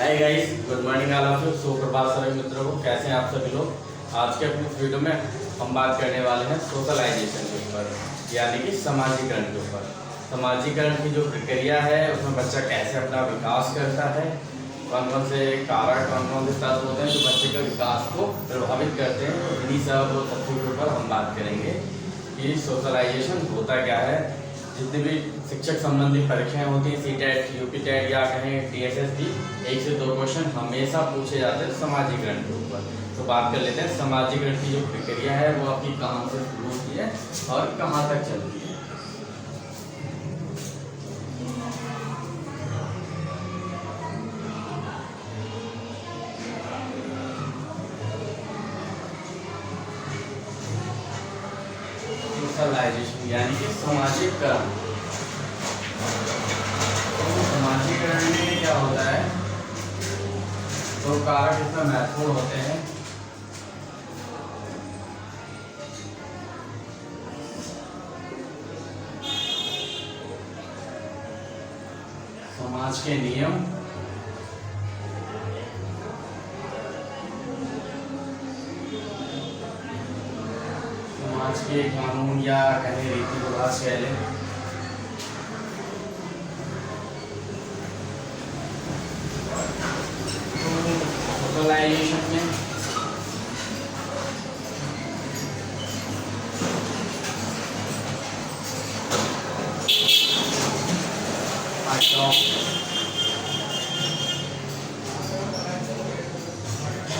Hi guys, good morning all of you. सुप्रभात सभी मित्रों को। कैसे हैं आप सभी लोग। आज के अपने वीडियो में हम बात करने वाले हैं सोशलाइजेशन के ऊपर, यानी कि समाजीकरण के ऊपर। समाजीकरण की जो प्रक्रिया है उसमें बच्चा कैसे अपना विकास करता है, कौन कौन से कारक, कौन कौन से तत्व होते हैं जो बच्चे के विकास को प्रभावित करते हैं। तो इन्हीं सब तथ्यों के ऊपर हम बात करेंगे कि सोशलाइजेशन होता क्या है। जितनी भी शिक्षक संबंधी परीक्षाएं होती हैं, सीटेट, यूपीटेट या कहें टीएसएसबी, 1 से 2 क्वेश्चन हमेशा पूछे जाते हैं समाजीकरण के ऊपर। तो बात कर लेते हैं समाजीकरण की जो प्रक्रिया है वो आपकी कहाँ से शुरू होती है और कहाँ तक चलती है। सोशलाइजेशन यानी कि समाजीकरण। तो समाजीकरण में क्या होता है, तो कारक इसमें महत्वपूर्ण होते हैं। समाज के नियम, समाज के कानून या कहें रीति रिवाज कह लें, सोशलाइजेशन में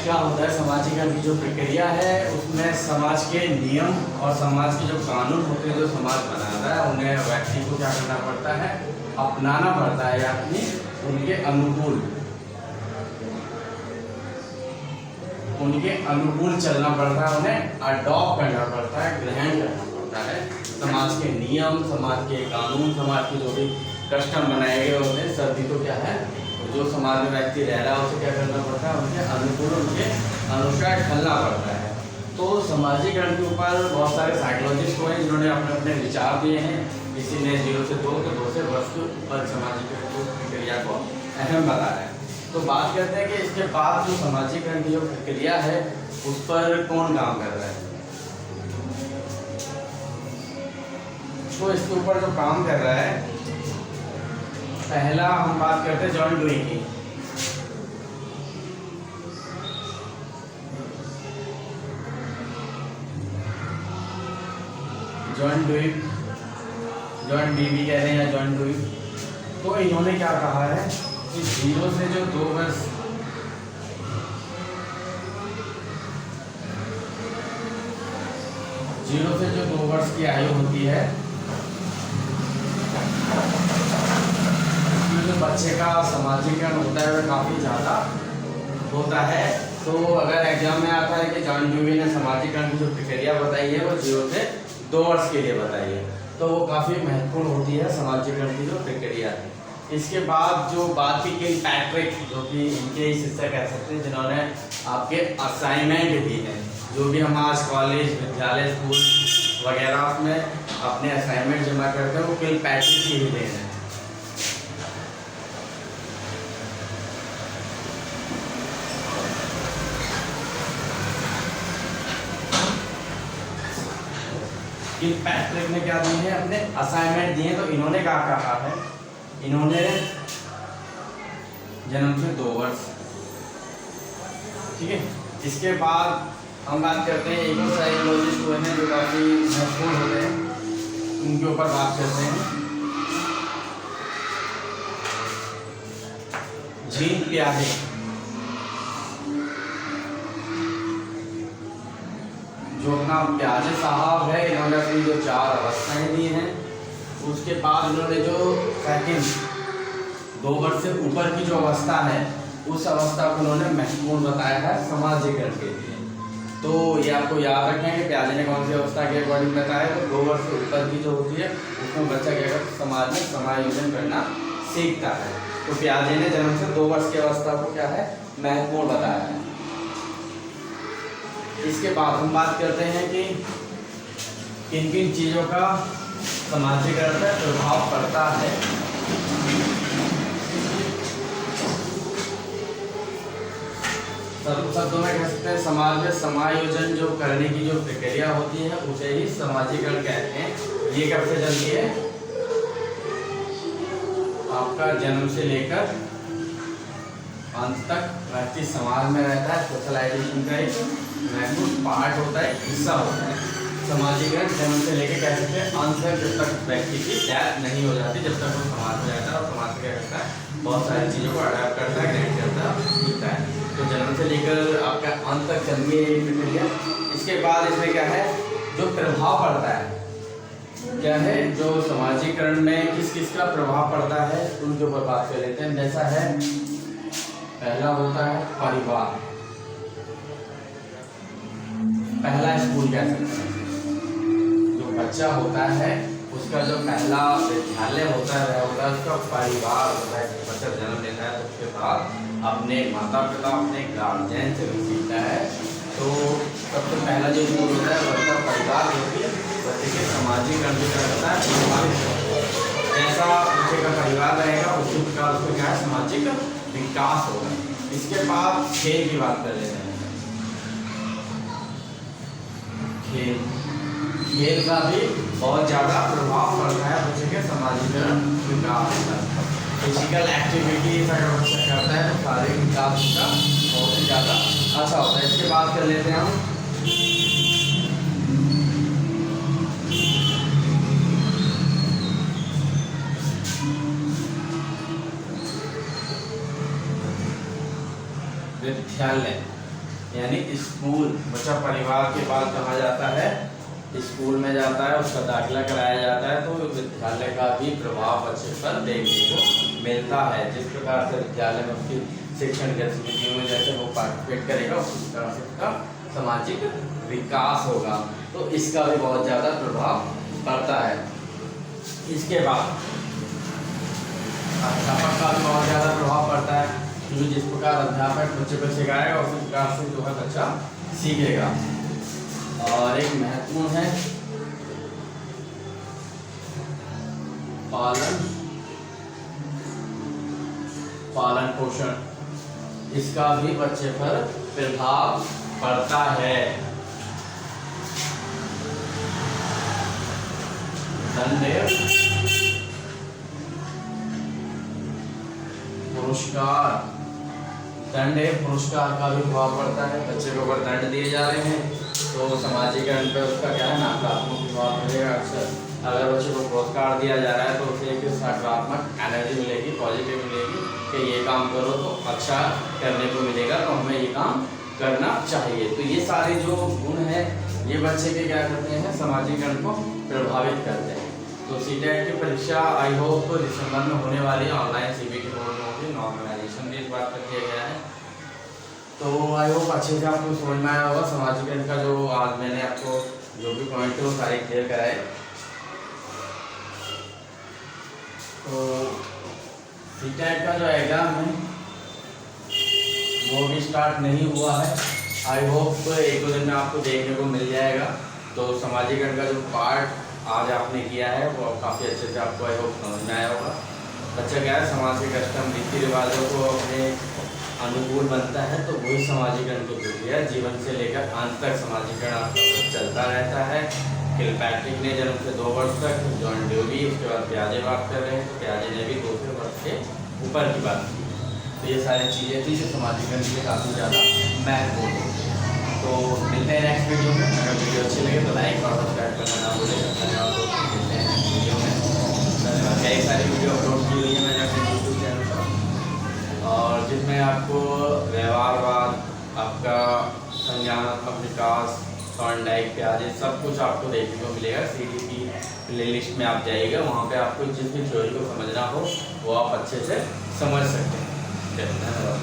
क्या होता है, समाजीकरण की जो प्रक्रिया है उसमें समाज के नियम और समाज के जो कानून होते हैं जो समाज बनाता है उन्हें व्यक्ति को क्या करना पड़ता है, अपनाना पड़ता है, यानी उनके अनुकूल चलना पड़ता है, उन्हें अडॉप्ट करना पड़ता है, ग्रहण करना पड़ता है। समाज के नियम, समाज के कानून, समाज के जो भी कस्टम बनाए गए होते हैं सभी को क्या है, जो समाज में व्यक्ति रह रहा है उसे क्या करना पड़ता है, उनके अनुकूल, उनके अनुसार ढलना पड़ता है। तो समाजीकरण के ऊपर बहुत सारे साइकोलॉजिस्ट हुए हैं जिन्होंने अपने अपने विचार दिए हैं। किसी ने 0 से 2 तो 2 से वर्ष के ऊपर समाजीकरण की प्रक्रिया को अहम बताया है। तो बात करते हैं कि इसके बाद जो समाजीकरण की जो प्रक्रिया है उस पर कौन काम कर रहा है। तो इसके ऊपर जो काम कर रहा है, पहला हम बात करते हैं जॉन डुई की। जॉन डी भी कह रहे हैं या जॉन डुई। तो इन्होंने क्या कहा है कि 0 से जो 2 वर्ष की आयु होती है जो बच्चे का समाजीकरण होता है वह काफ़ी ज़्यादा होता है। तो अगर एग्जाम में आता है कि जॉन ड्यूई ने समाजीकरण की जो प्रक्रिया बताई है वो 0 से 2 वर्ष के लिए बताई है, तो वो काफ़ी महत्वपूर्ण होती है समाजीकरण की जो प्रक्रिया है। इसके बाद जो बात की किलपैट्रिक, जो कि इनके ही शिष्य कह सकते हैं जिन्होंने आपके असाइनमेंट दी हैं, जो भी हम आज कॉलेज, विद्यालय, स्कूल वगैरह में अपने असाइनमेंट जमा करते हैं वो किलपैट्रिक की ही देन है। किलपैट्रिक ने क्या दिए हैं, अपने असाइनमेंट दिए हैं। तो इन्होंने क्या कहा है, इन्होंने जन्म से 2 वर्ष, ठीक है। इसके बाद हम बात करते हैं एक और साइकोलॉजिस्ट हुए हैं जो काफ़ी महत्वपूर्ण होते हैं, उनके ऊपर बात करते हैं। जीन पियाजे, जो अपना पियाजे साहब है, इन्होंने अपनी जो 4 अवस्थाएं दी हैं, उसके बाद इन्होंने जो सेकंड 2 वर्ष से ऊपर की जो अवस्था है उस अवस्था को उन्होंने महत्वपूर्ण बताया है समाजीकरण के लिए। तो ये आपको याद रखें कि पियाजे ने कौन सी अवस्था के अकॉर्डिंग बताया, तो 2 वर्ष से ऊपर की जो होती है उसमें बच्चा क्या करता है, समाज में समायोजन करना सीखता है। तो पियाजे ने जन्म से 2 वर्ष की अवस्था को क्या है, महत्वपूर्ण बताया है। इसके बाद हम बात करते हैं कि किन किन चीज़ों का समाजीकरण पर प्रभाव पड़ता है। शब्दों में कह सकते हैं समाज में समायोजन जो करने की जो प्रक्रिया होती है उसे ही समाजीकरण कहते हैं। ये कब से चलती है? आपका जन्म से लेकर अंत तक व्यक्ति समाज में रहता है। सोशलाइजेशन का एक महत्वपूर्ण पार्ट होता है, हिस्सा होता है। समाजीकरण जन्म से लेकर कह सकते हैं अंत तक, जब तक व्यक्ति की डेथ नहीं हो जाती, जब तक वो समाज में रहता है और समाज में क्या करता है, बहुत सारी चीज़ों को अडॉप्ट करता है, ग्रहण करता है, सीखता है। तो जन्म से लेकर आपका अंत तक चलती है ये प्रक्रिया। इसके बाद इसमें क्या है, जो प्रभाव पड़ता है, क्या है जो समाजीकरण में किस किस का प्रभाव पड़ता है उनके ऊपर बात कर लेते हैं। जैसा है, पहला होता है परिवार, पहला स्कूल कह सकते हैं। जो बच्चा होता है उसका जो पहला विद्यालय होता है वह होता है उसका परिवार होता है। बच्चा जन्म लेता है तो उसके बाद अपने माता पिता, अपने गार्जियन से भी सीखता है। तो सबसे पहला जो स्कूल होता है बच्चा परिवार होती है। बच्चे के समाजीकरण भी करता है। जैसा बच्चे का परिवार रहेगा उसी प्रकार उसको क्या है, सामाजिक विकास होगा। इसके बाद खेल की बात कर लेते हैं। खेल का भी बहुत ज़्यादा प्रभाव पड़ता है बच्चे के समाजीकरण विकास पर। फिजिकल एक्टिविटीज अगर बच्चा करता है तो शारीरिक विकास का बहुत ही ज़्यादा अच्छा होता है। इसके बाद कर लेते हैं हम विद्यालय यानी स्कूल। बच्चा परिवार के बाद कहाँ जाता है, स्कूल में जाता है, उसका दाखिला कराया जाता है। तो विद्यालय का भी प्रभाव बच्चे पर देखने को मिलता है। जिस प्रकार से विद्यालय में उसकी शिक्षण गतिविधियों में जैसे वो पार्टिसिपेट करेगा उसी तरह से उसका सामाजिक विकास होगा। तो इसका भी बहुत ज़्यादा प्रभाव पड़ता है। इसके बाद अध्यापक का भी बहुत ज़्यादा प्रभाव पड़ता है, क्योंकि जिस प्रकार अध्यापक बच्चे को सिखाएगा उसी प्रकार से जो है बच्चा सीखेगा। और एक महत्वपूर्ण है पालन पोषण। इसका भी बच्चे पर प्रभाव पड़ता है। दंड पुरस्कार का भी प्रभाव पड़ता है। बच्चे को अगर दंड दिए जा रहे हैं तो सामाजिकरण पे उसका क्या है, नकारात्मक प्रभाव पड़ेगा। अक्सर अगर बच्चे को पुरस्कार दिया जा रहा है तो उसे एक सकारात्मक एनर्जी मिलेगी, पॉजिटिव मिलेगी कि ये काम करो तो अच्छा करने को मिलेगा, तो हमें ये काम करना चाहिए। तो ये सारे जो गुण हैं ये बच्चे के क्या करते हैं, सामाजिकरण को प्रभावित करते हैं। तो सीटेट की परीक्षा आई होप तो दिसंबर में होने वाली है। ऑनलाइन सीबीटी बोर्ड में होगी, नॉर्मलाइजेशन भी इस बात पर किया गया है। तो आई होप अच्छे से आपको समझ में आया होगा। सामाजिकरण का जो आज मैंने आपको जो भी पॉइंट है वो सारे क्लियर कराए। तो सीटेट का जो एग्ज़ाम है वो भी स्टार्ट नहीं हुआ है। आई होप तो एक दो दिन में आपको देखने को मिल जाएगा। तो सामाजिकरण का जो पार्ट आज आपने किया है वो काफ़ी अच्छे से आपको आई होप समझ में आया होगा। बच्चा क्या है, समाज के कस्टम रीति रिवाजों को अपने अनुकूल बनता है तो वही सामाजिकरण की प्रक्रिया जीवन से लेकर अंत तक सामाजिकरण आपका चलता रहता है। किलपैट्रिक ने जन्म से 2 वर्ष तक, जॉन ड्यूवी, उसके बाद प्याजे बात कर रहे हैं तो प्याजे ने भी 2 वर्ष के ऊपर की बात की। तो ये सारी चीज़ें थी जो सामाजिकरण के लिए काफ़ी ज़्यादा महत्वपूर्ण होती है। तो मिलते हैं नेक्स्ट वीडियो में। अगर वीडियो अच्छी लगे तो लाइक और सब्सक्राइब करना ना भूलें। धन्यवाद दोस्तों, मिलते हैं नेक्स्ट वीडियो में। धन्यवाद। कई सारी वीडियो अपलोड की हुई है मैंने अपने यूट्यूब चैनल पर, और जिसमें आपको व्यवहारवाद, आपका संज्ञानात्मक विकास, थॉर्नडाइक, प्याजे सब कुछ आपको देखने को मिलेगा। CDP प्लेलिस्ट में आप जाइएगा, वहाँ पे आपको जिस भी थ्योरी को समझना हो वो आप अच्छे से समझ सकते हैं। धन्यवाद।